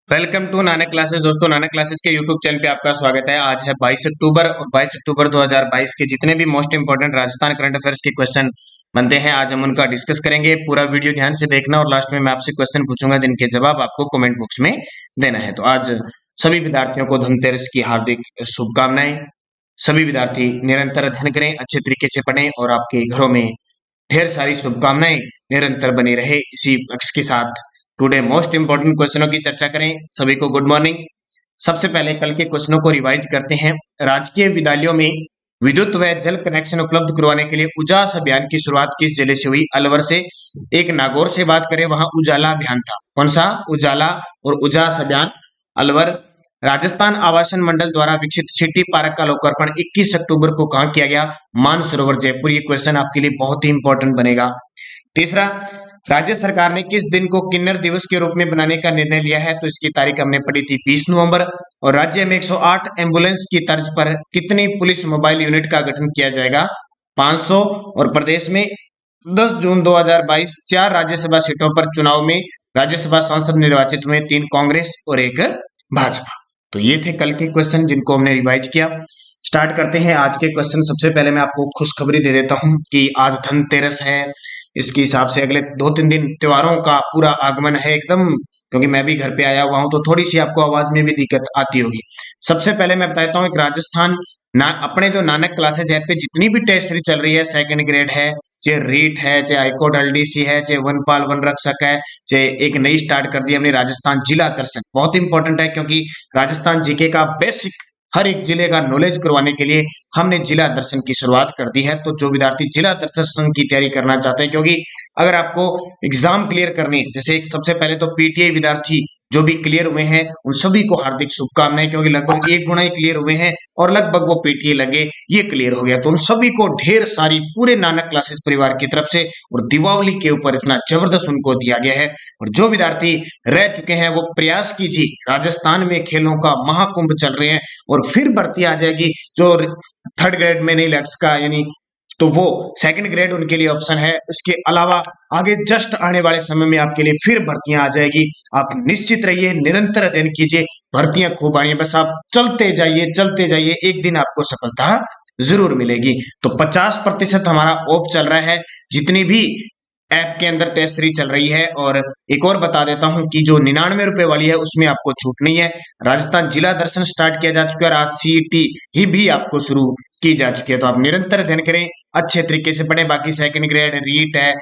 Welcome to Nanak classes. दोस्तों, Nanak classes के YouTube channel पे आपका स्वागत है। आज है 22 अक्टूबर और 22 अक्टूबर 2022 के जितने भी most important Rajasthan current affairs के क्वेश्चन बनते हैं आज हम उनका डिस्कस करेंगे। पूरा वीडियो ध्यान से देखना और लास्ट में मैं आपसे क्वेश्चन पूछूंगा जिनके जवाब आपको कमेंट बॉक्स में देना है। तो आज सभी विद्यार्थियों को धनतेरस की हार्दिक शुभकामनाएं। सभी विद्यार्थी निरंतर अध्ययन करें, अच्छे तरीके से पढ़ें और आपके घरों में ढेर सारी शुभकामनाएं निरंतर बनी रहे। इसी लक्ष्य के साथ टुडे मोस्ट इंपोर्टेंट क्वेश्चनों की चर्चा करें। सभी को गुड मॉर्निंग। सबसे पहले कल के क्वेश्चनों को रिवाइज करते हैं। राजकीय विद्यालयों में विद्युत व जल कनेक्शन उपलब्ध करवाने के लिए उजास अभियान की शुरुआत किस जिले से हुई? अलवर से। एक नागौर से बात करें, वहां उजाला अभियान था। कौन सा? उजाला और उजास अभियान, अलवर। राजस्थान आवासन मंडल द्वारा विकसित सिटी पार्क का लोकार्पण 21 अक्टूबर को कहां किया गया? मानसरोवर, जयपुर। ये क्वेश्चन आपके लिए बहुत ही इंपॉर्टेंट बनेगा। तीसरा, राज्य सरकार ने किस दिन को किन्नर दिवस के रूप में बनाने का निर्णय लिया है? तो इसकी तारीख हमने पढ़ी थी 20 नवंबर। और राज्य में 108 एम्बुलेंस की तर्ज पर कितनी पुलिस मोबाइल यूनिट का गठन किया जाएगा? 500। और प्रदेश में 10 जून 2022 4 राज्यसभा सीटों पर चुनाव में राज्यसभा सांसद निर्वाचित हुए, 3 कांग्रेस और 1 भाजपा। तो ये थे कल के क्वेश्चन जिनको हमने रिवाइज किया। स्टार्ट करते हैं आज के क्वेश्चन। सबसे पहले मैं आपको खुशखबरी दे देता हूं कि आज धनतेरस है। इसके हिसाब से अगले 2-3 दिन त्योहारों का पूरा आगमन है एकदम, क्योंकि मैं भी घर पे आया हुआ हूं तो थोड़ी सी आपको आवाज में भी दिक्कत आती होगी। सबसे पहले मैं बताता हूं, एक राजस्थान अपने जो नानक क्लासेज ऐप पे जितनी भी टेस्ट सीरीज चल रही है, सेकंड ग्रेड है, चाहे रीट है, चाहे हाईकोर्ट एलडीसी है, चाहे वनपाल वन रक्षक है, चाहे एक नई स्टार्ट कर दी हमने राजस्थान जिला दर्शन। बहुत इंपॉर्टेंट है क्योंकि राजस्थान जीके का बेसिक हर एक जिले का नॉलेज करवाने के लिए हमने जिला दर्शन की शुरुआत कर दी है। तो जो विद्यार्थी जिला दर्शन की तैयारी करना चाहते हैं, क्योंकि अगर आपको एग्जाम क्लियर करनी है, जैसे सबसे पहले तो पीटीआई विद्यार्थी जो भी क्लियर हुए हैं उन सभी को हार्दिक शुभकामनाएं, क्योंकि लगभग 1 गुना ही क्लियर हुए हैं और लगभग वो पीटीआई लगे ये क्लियर हो गया। तो उन सभी को ढेर सारी पूरे नानक क्लासेस परिवार की तरफ से और दीपावली के ऊपर इतना जबरदस्त उनको दिया गया है। और जो विद्यार्थी रह चुके हैं वो प्रयास कीजिए, राजस्थान में खेलों का महाकुंभ चल रहे हैं और फिर भर्ती आ जाएगी। जो 3rd ग्रेड में नहीं लग सका यानी तो वो 2nd ग्रेड उनके लिए ऑप्शन है। इसके अलावा आगे जस्ट आने वाले समय में आपके लिए फिर भर्तियां आ जाएगी। आप निश्चित रहिए, निरंतर अध्ययन कीजिए, भर्तियां खूब आनी है, बस आप चलते जाइए, एक दिन आपको सफलता जरूर मिलेगी। तो 50% हमारा ऑफ चल रहा है जितनी भी ऐप के अंदर टेस्ट सीरीज चल रही है। और एक और बता देता हूं कि जो 99 रुपए वाली है उसमें आपको छूट नहीं है। राजस्थान जिला दर्शन स्टार्ट किया जा चुका है और आज सीईटी ही भी आपको शुरू की जा चुकी है। तो आप निरंतर अध्ययन करें, अच्छे तरीके से पढ़ें। बाकी 2nd ग्रेड, रीट है,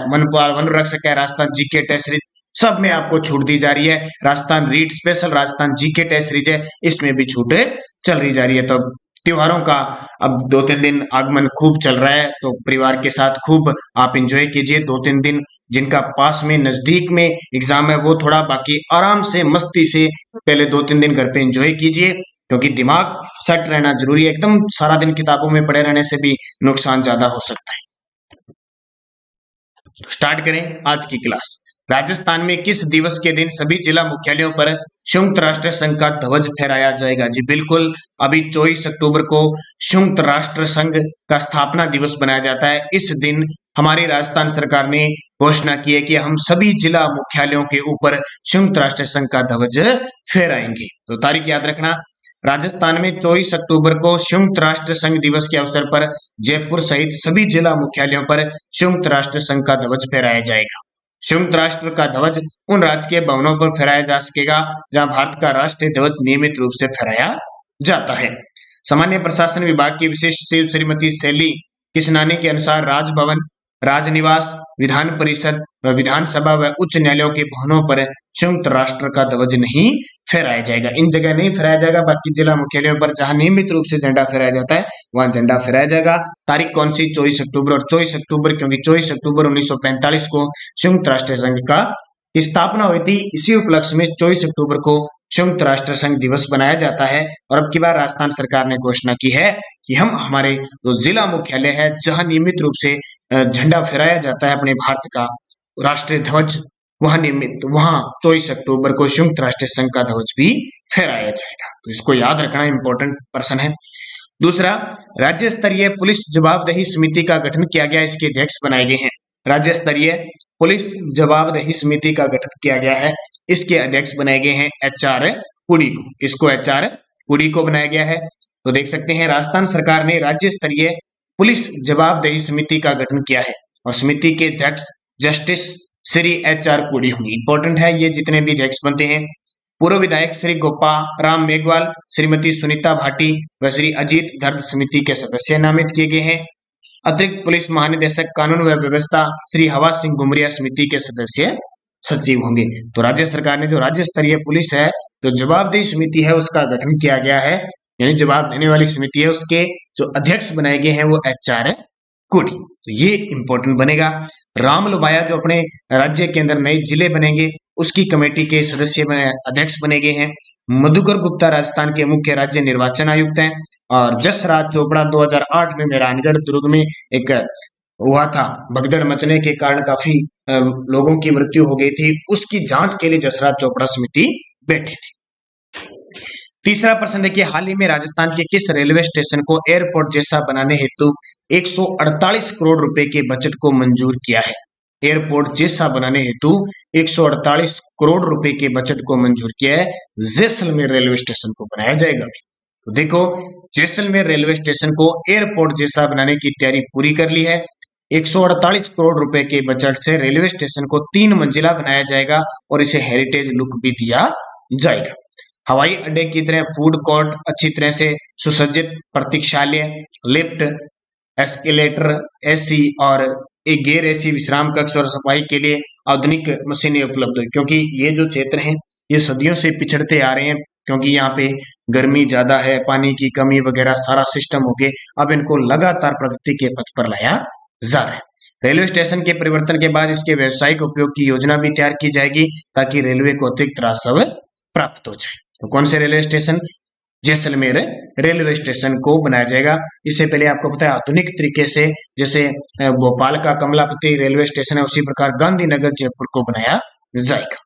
वनपाल वन रक्षक है, राजस्थान जीके टेस्ट सीरीज सब में आपको छूट दी जा रही है। Rajasthan REET special, Rajasthan GK test series है, इसमें भी छूट चल रही जा रही है। तो त्योहारों का अब 2-3 दिन आगमन खूब चल रहा है, तो परिवार के साथ खूब आप एंजॉय कीजिए 2-3 दिन। जिनका पास में नजदीक में एग्जाम है वो थोड़ा बाकी आराम से मस्ती से पहले 2-3 दिन घर पे एंजॉय कीजिए, क्योंकि दिमाग सेट रहना जरूरी है। एकदम सारा दिन किताबों में पड़े रहने से भी नुकसान ज्यादा हो सकता है। स्टार्ट करें आज की क्लास। राजस्थान में किस दिवस के दिन सभी जिला मुख्यालयों पर संयुक्त राष्ट्र संघ का ध्वज फहराया जाएगा? जी बिल्कुल, अभी 24 अक्टूबर को संयुक्त राष्ट्र संघ का स्थापना दिवस बनाया जाता है। इस दिन हमारी राजस्थान सरकार ने घोषणा की है कि हम सभी जिला मुख्यालयों के ऊपर संयुक्त राष्ट्र संघ का ध्वज फहराएंगे। तो तारीख याद रखना, राजस्थान में 24 अक्टूबर को संयुक्त राष्ट्र संघ दिवस के अवसर पर जयपुर सहित सभी जिला मुख्यालयों पर संयुक्त राष्ट्र संघ का ध्वज फहराया जाएगा। संयुक्त राष्ट्र का ध्वज उन राजकीय भवनों पर फहराया जा सकेगा जहां भारत का राष्ट्रीय ध्वज नियमित रूप से फहराया जाता है। सामान्य प्रशासन विभाग की विशिष्ट सचिव श्रीमती शैली किशनानी के अनुसार राजभवन, राजनिवास, विधान परिषद व विधानसभा व उच्च न्यायालयों के भवनों पर संयुक्त राष्ट्र का ध्वज नहीं फहराया जाएगा। इन जगह नहीं फहराया जाएगा, बाकी जिला मुख्यालयों पर जहां नियमित रूप से झंडा फहराया जाता है वहां झंडा फहराया जाएगा। तारीख कौन सी? 24 अक्टूबर। और 24 अक्टूबर क्योंकि 24 अक्टूबर 1945 को संयुक्त राष्ट्र संघ का स्थापना हुई थी। इसी उपलक्ष्य में 24 अक्टूबर को संयुक्त राष्ट्र संघ दिवस बनाया जाता है। और अब की बार राजस्थान सरकार ने घोषणा की है कि हम हमारे जो जिला मुख्यालय है जहां नियमित रूप से झंडा फहराया जाता है अपने भारत का राष्ट्रीय ध्वज, वहां 24 अक्टूबर को संयुक्त राष्ट्र संघ का ध्वज भी फहराया जाएगा। तो इसको याद रखना, इंपॉर्टेंट पर्सन है। दूसरा, राज्य स्तरीय पुलिस जवाबदेही समिति का गठन किया गया, इसके अध्यक्ष बनाए गए हैं। राज्य स्तरीय पुलिस जवाबदेही समिति का गठन किया गया है। इसके अध्यक्ष बनाए गए हैं HR पुरी को। किसको? HR पुरी को बनाया गया है। तो देख सकते हैं राजस्थान सरकार ने राज्य स्तरीय पुलिस जवाबदेही समिति का गठन किया है और समिति के अध्यक्ष जस्टिस श्री HR पुरी होंगे। इंपॉर्टेंट है ये जितने भी अध्यक्ष बनते हैं। पूर्व विधायक श्री गोपाल राम मेघवाल, श्रीमती सुनीता भाटी व श्री अजीत दर्द समिति के सदस्य नामित किए गए हैं। अतिरिक्त पुलिस महानिदेशक कानून व व्यवस्था श्री हवा सिंह घुमरिया समिति के सदस्य सचिव होंगे। तो राज्य सरकार ने जो राज्य स्तरीय पुलिस है, जो जवाबदेही समिति है, उसका गठन किया गया है, यानी जवाब देने वाली समिति है, उसके जो अध्यक्ष बनाए गए हैं वो HR पुरी। तो ये इंपॉर्टेंट बनेगा। राम लुबाया जो अपने राज्य के अंदर नए जिले बनेंगे, उसकी कमेटी के सदस्य अध्यक्ष बने गए हैं। मधुकर गुप्ता राजस्थान के मुख्य राज्य निर्वाचन आयुक्त हैं और जसराज चोपड़ा 2008 में मेहरानगढ़ दुर्ग में एक हुआ था, भगदड़ मचने के कारण काफी लोगों की मृत्यु हो गई थी, उसकी जांच के लिए जसराज चोपड़ा समिति बैठी थी। तीसरा प्रश्न देखिए, हाल ही में राजस्थान के किस रेलवे स्टेशन को एयरपोर्ट जैसा बनाने हेतु 148 करोड़ रुपए के बजट को मंजूर किया है? एयरपोर्ट जैसा बनाने हेतु 148 करोड़ रुपए के बजट को मंजूर किया है। जैसलमेर रेलवे स्टेशन को बनाया जाएगा। तो देखो, जैसलमेर रेलवे स्टेशन को एयरपोर्ट जैसा बनाने की तैयारी पूरी कर ली है। 148 करोड़ रुपए के बजट से रेलवे स्टेशन को 3 मंजिला बनाया जाएगा और इसे हेरिटेज लुक भी दिया जाएगा। हवाई अड्डे की तरह फूड कोर्ट, अच्छी तरह से सुसज्जित प्रतीक्षालय, लिफ्ट, एस्केलेटर, AC और एक गैर AC विश्राम कक्ष और सफाई के लिए आधुनिक मशीनें उपलब्ध है। क्योंकि ये जो क्षेत्र हैं ये सदियों से पिछड़ते आ रहे हैं, क्योंकि यहाँ पे गर्मी ज्यादा है, पानी की कमी वगैरह सारा सिस्टम हो गए। अब इनको लगातार प्रगति के पथ पर लाया जा रहा है। रेलवे स्टेशन के परिवर्तन के बाद इसके व्यावसायिक उपयोग की योजना भी तैयार की जाएगी ताकि रेलवे को अतिरिक्त राजस्व प्राप्त हो जाए। तो कौन से railway station? Jaisalmer railway station को बनाया जाएगा। इससे पहले आपको पता है आधुनिक तरीके से जैसे भोपाल का कमलापति रेलवे स्टेशन है, उसी प्रकार गांधीनगर जयपुर को बनाया जाएगा।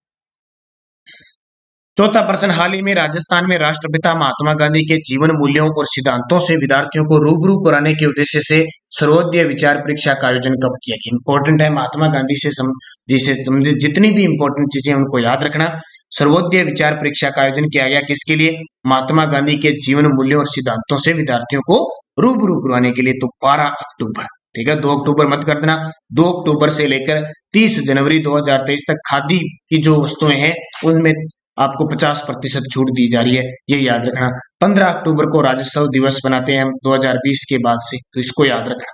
चौथा प्रश्न, हाल ही में राजस्थान में राष्ट्रपिता महात्मा गांधी के जीवन मूल्यों और सिद्धांतों से विद्यार्थियों को रूबरू कराने के उद्देश्य से सर्वोदय विचार परीक्षा का आयोजन कब किया गया? इंपॉर्टेंट है, महात्मा गांधी से संबंधित जितनी भी इंपॉर्टेंट चीजें उनको याद रखना। सर्वोदय विचार परीक्षा का आयोजन किया गया किसके लिए? महात्मा गांधी के जीवन मूल्यों और सिद्धांतों से विद्यार्थियों को रूबरू करवाने के लिए। तो 12 अक्टूबर, ठीक है, 2 अक्टूबर मत कर देना। 2 अक्टूबर से लेकर 30 जनवरी 2023 तक खादी की जो वस्तुएं हैं उनमें आपको 50% छूट दी जा रही है, ये याद रखना। 15 अक्टूबर को राज्योत्सव दिवस बनाते हैं हम 2020 के बाद से, तो इसको याद रखना।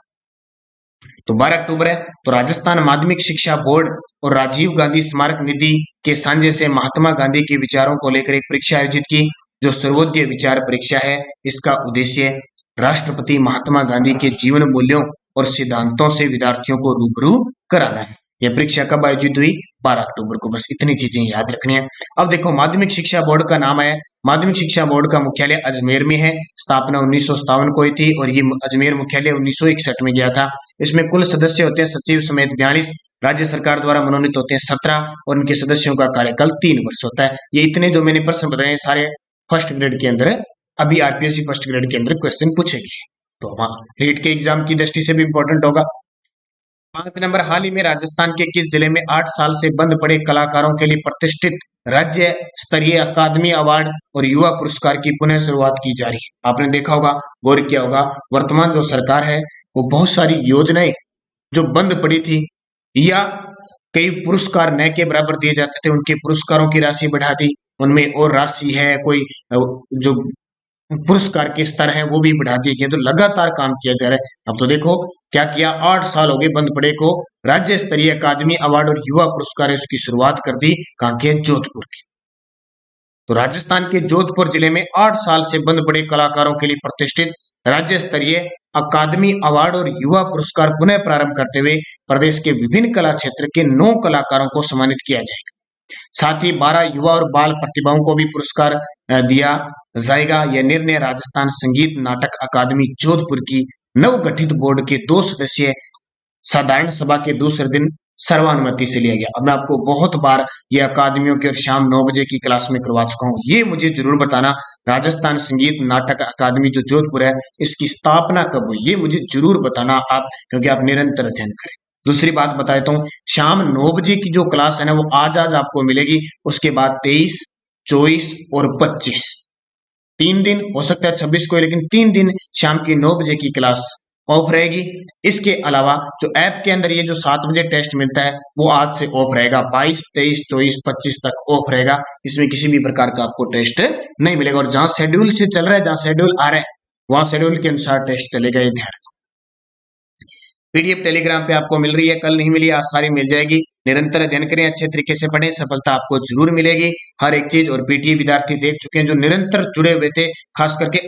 तो 12 अक्टूबर है। तो राजस्थान माध्यमिक शिक्षा बोर्ड और राजीव गांधी स्मारक निधि के साझे से महात्मा गांधी के विचारों को लेकर एक परीक्षा आयोजित की, जो सर्वोदय विचार परीक्षा है। इसका उद्देश्य राष्ट्रपति महात्मा गांधी के जीवन मूल्यों और सिद्धांतों से विद्यार्थियों को रूबरू कराना है। यह परीक्षा कब आयोजित हुई? 12 अक्टूबर को। बस इतनी चीजें याद रखनी है। अब देखो, माध्यमिक शिक्षा बोर्ड का नाम है, माध्यमिक शिक्षा बोर्ड का मुख्यालय अजमेर में है। स्थापना 1957 को हुई थी और ये अजमेर मुख्यालय 1961 में गया था। इसमें कुल सदस्य होते हैं सचिव समेत 42, राज्य सरकार द्वारा मनोनीत होते हैं 17 और उनके सदस्यों का कार्यकाल 3 वर्ष होता है। ये इतने जो मैंने प्रश्न बताए सारे फर्स्ट ग्रेड के अंदर, अभी RPSC फर्स्ट ग्रेड के अंदर क्वेश्चन पूछे गए, तो हाँ रीट के एग्जाम की दृष्टि से भी इंपॉर्टेंट होगा। 5 नंबर, हाल ही में राजस्थान के किस जिले में 8 साल से बंद पड़े कलाकारों के लिए प्रतिष्ठित राज्य स्तरीय अकादमी अवार्ड और युवा पुरस्कार की पुनः शुरुआत की जा रही है? आपने देखा होगा, गौर किया होगा, वर्तमान जो सरकार है वो बहुत सारी योजनाएं जो बंद पड़ी थी या कई पुरस्कार न के बराबर दिए जाते थे, उनके पुरस्कारों की राशि बढ़ा दी, उनमें और राशि है, कोई जो पुरस्कार के स्तर हैं वो भी बढ़ा दिए गए। तो लगातार काम किया जा रहा है। अब तो देखो क्या किया, 8 साल हो गए बंद पड़े को, राज्य स्तरीय अकादमी अवार्ड और युवा पुरस्कार है उसकी शुरुआत कर दी। कहां की? जोधपुर की। तो राजस्थान के जोधपुर जिले में 8 साल से बंद पड़े कलाकारों के लिए प्रतिष्ठित राज्य स्तरीय अकादमी अवार्ड और युवा पुरस्कार पुनः प्रारंभ करते हुए प्रदेश के विभिन्न कला क्षेत्र के 9 कलाकारों को सम्मानित किया जाएगा। साथ ही 12 युवा और बाल प्रतिभाओं को भी पुरस्कार दिया जाएगा। यह निर्णय राजस्थान संगीत नाटक अकादमी जोधपुर की नवगठित बोर्ड के 2 सदस्यीय साधारण सभा के दूसरे दिन सर्वानुमति से लिया गया। अब मैं आपको बहुत बार ये अकादमियों की और शाम 9 बजे की क्लास में करवा चुका हूँ, ये मुझे जरूर बताना। राजस्थान संगीत नाटक अकादमी जो जोधपुर है, इसकी स्थापना कब हुई, ये मुझे जरूर बताना आप, क्योंकि आप निरंतर अध्ययन करें। दूसरी बात बता देता हूँ, शाम 9 बजे की जो क्लास है ना वो आज आपको मिलेगी। उसके बाद 23, 24 और 25 3 दिन, हो सकता है 26 को, लेकिन 3 दिन शाम की 9 बजे की क्लास ऑफ रहेगी। इसके अलावा जो ऐप के अंदर ये जो 7 बजे टेस्ट मिलता है वो आज से ऑफ रहेगा। 22, 23, 24, 25 तक ऑफ रहेगा। इसमें किसी भी प्रकार का आपको टेस्ट नहीं मिलेगा। और जहां शेड्यूल से चल रहा है, जहां शेड्यूल आ रहा है, वहां शेड्यूल के अनुसार टेस्ट चलेगा, ये ध्यान रखो। पीडीएफ टेलीग्राम पे आपको मिल रही है, कल नहीं मिली, आज सारी मिल जाएगी। निरंतर अध्ययन करें, अच्छे तरीके से पढ़ें, सफलता आपको जरूर मिलेगी हर एक चीज। और पीटीए विद्यार्थी देख चुके हैं जो निरंतर जुड़े हुए थे, खास करके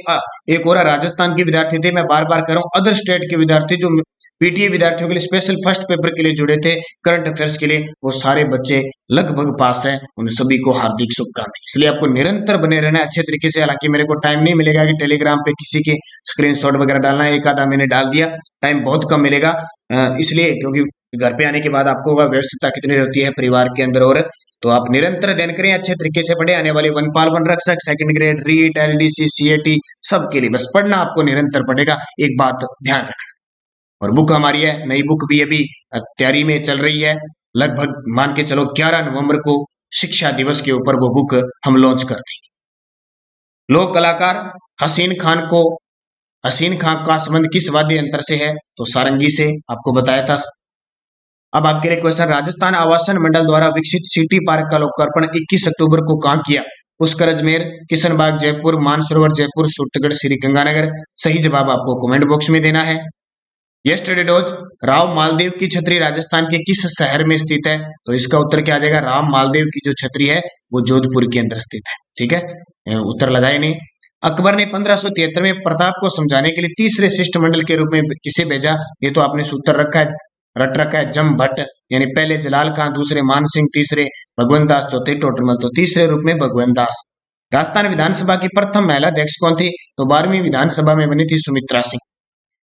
एक और राजस्थान के विद्यार्थी थे, मैं बार बार कर रहा हूं, अदर स्टेट के विद्यार्थी जो पीटीए विद्यार्थियों के लिए स्पेशल फर्स्ट पेपर के लिए जुड़े थे, करंट अफेयर्स के लिए, वो सारे बच्चे लगभग पास हैं। उन सभी को हार्दिक शुभकामनाएं। इसलिए आपको निरंतर बने रहना है अच्छे तरीके से। हालांकि मेरे को टाइम नहीं मिलेगा कि टेलीग्राम पे किसी के स्क्रीनशॉट वगैरह डालना है, एक आधा मैंने डाल दिया, टाइम बहुत कम मिलेगा इसलिए, क्योंकि घर पे आने के बाद आपको व्यस्तता कितनी रहती है परिवार के अंदर। और तो आप निरंतर अध्ययन करें, अच्छे तरीके से पढ़े। आने वाले वनपाल, वन रक्षक, second grade, REET, LDC, CAT, सबके लिए बस पढ़ना आपको निरंतर पड़ेगा। एक बात ध्यान रखना। और बुक हमारी है, नई बुक भी अभी तैयारी में चल रही है। लगभग मान के चलो 11 नवंबर को शिक्षा दिवस के ऊपर वो बुक हम लॉन्च कर देंगे। लोक कलाकार हसीन खान का संबंध किस वाद्य यंत्र से है? तो सारंगी से, आपको बताया था। अब आपके लिए क्वेश्चन, राजस्थान आवासन मंडल द्वारा विकसित सिटी पार्क का लोकार्पण 21 अक्टूबर को कहां किया? पुष्कर अजमेर, किशनबाग जयपुर, मानसरोवर जयपुर, सूरतगढ़ श्री गंगानगर। सही जवाब आपको कमेंट बॉक्स में देना है। यस्टरडे डोज, राव मालदेव की छतरी राजस्थान के किस शहर में स्थित है? तो इसका उत्तर क्या आ जाएगा? राव मालदेव की जो छतरी है वो जोधपुर के अंदर स्थित है। ठीक है, उत्तर लगाए नहीं। अकबर ने 1573 में प्रताप को समझाने के लिए तीसरे शिष्टमंडल के रूप में किसे भेजा? ये तो आपने सूत्र रट रखा है, जम भट्ट, यानी पहले जलाल खान, दूसरे मान सिंह, तीसरे भगवंत दास, चौथे टोटरमल। तो तीसरे रूप में भगवंत दास। राजस्थान विधानसभा की प्रथम महिला अध्यक्ष कौन थी? तो 12वीं विधानसभा में बनी थी सुमित्रा सिंह।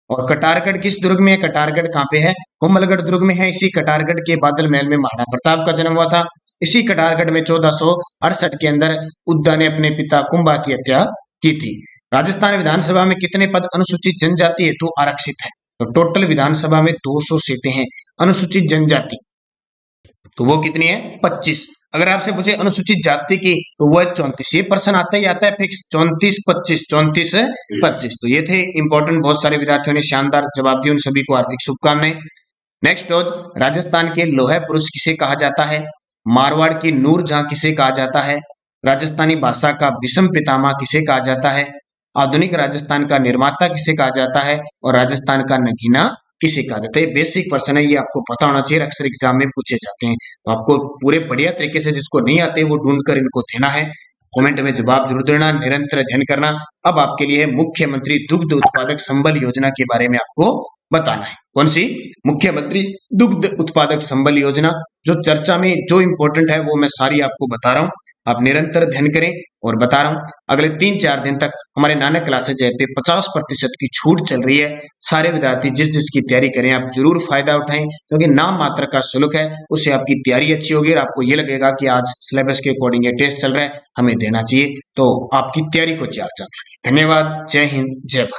और कटारगढ़ किस दुर्ग में है? कटारगढ़ कहाँ पे है? कोमलगढ़ दुर्ग में है। इसी कटारगढ़ के बादल महल में महाराणा प्रताप का जन्म हुआ था। इसी कटारगढ़ में 1468 के अंदर उद्दा ने अपने पिता कुंभा की हत्या की थी। राजस्थान विधानसभा में कितने पद अनुसूचित जनजाति हेतु आरक्षित है? तो टोटल विधानसभा में 200 सीटें हैं अनुसूचित जनजाति, तो वो कितनी है? 25। अगर आपसे पूछे अनुसूचित जाति की तो वो है 34। ये पर्सन आता ही आता है फिक्स, 34 25 34 25। तो ये थे इंपॉर्टेंट, बहुत सारे विद्यार्थियों ने शानदार जवाब दिए, उन सभी को हार्दिक शुभकामनाएं। नेक्स्ट रोज, राजस्थान के लोहा पुरुष किसे कहा जाता है? मारवाड़ की नूरजहां किसे कहा जाता है? राजस्थानी भाषा का विषम पितामह किसे कहा जाता है? आधुनिक राजस्थान का निर्माता किसे कहा जाता है? और राजस्थान का नगीना किसे कहा जाता है? बेसिक प्रश्न है, ये आपको पता होना चाहिए, अक्सर एग्जाम में पूछे जाते हैं। तो आपको पूरे बढ़िया तरीके से, जिसको नहीं आते वो ढूंढकर इनको देना है। कमेंट में जवाब जरूर देना, निरंतर अध्ययन करना। अब आपके लिए मुख्यमंत्री दुग्ध उत्पादक संबल योजना के बारे में आपको बताना है। कौन सी? मुख्यमंत्री दुग्ध उत्पादक संबल योजना, जो चर्चा में जो इंपॉर्टेंट है वो मैं सारी आपको बता रहा हूं। आप निरंतर अध्ययन करें। और बता रहा हूं, अगले 3-4 दिन तक हमारे नानक क्लासेज ऐप पे 50% की छूट चल रही है। सारे विद्यार्थी जिस जिसकी तैयारी करें, आप जरूर फायदा उठाएं, क्योंकि नाम मात्र का शुल्क है, उससे आपकी तैयारी अच्छी होगी और आपको ये लगेगा कि आज सिलेबस के अकॉर्डिंग ये टेस्ट चल रहा है, हमें देना चाहिए, तो आपकी तैयारी को चार चांद लगे। धन्यवाद। जय हिंद, जय भारत।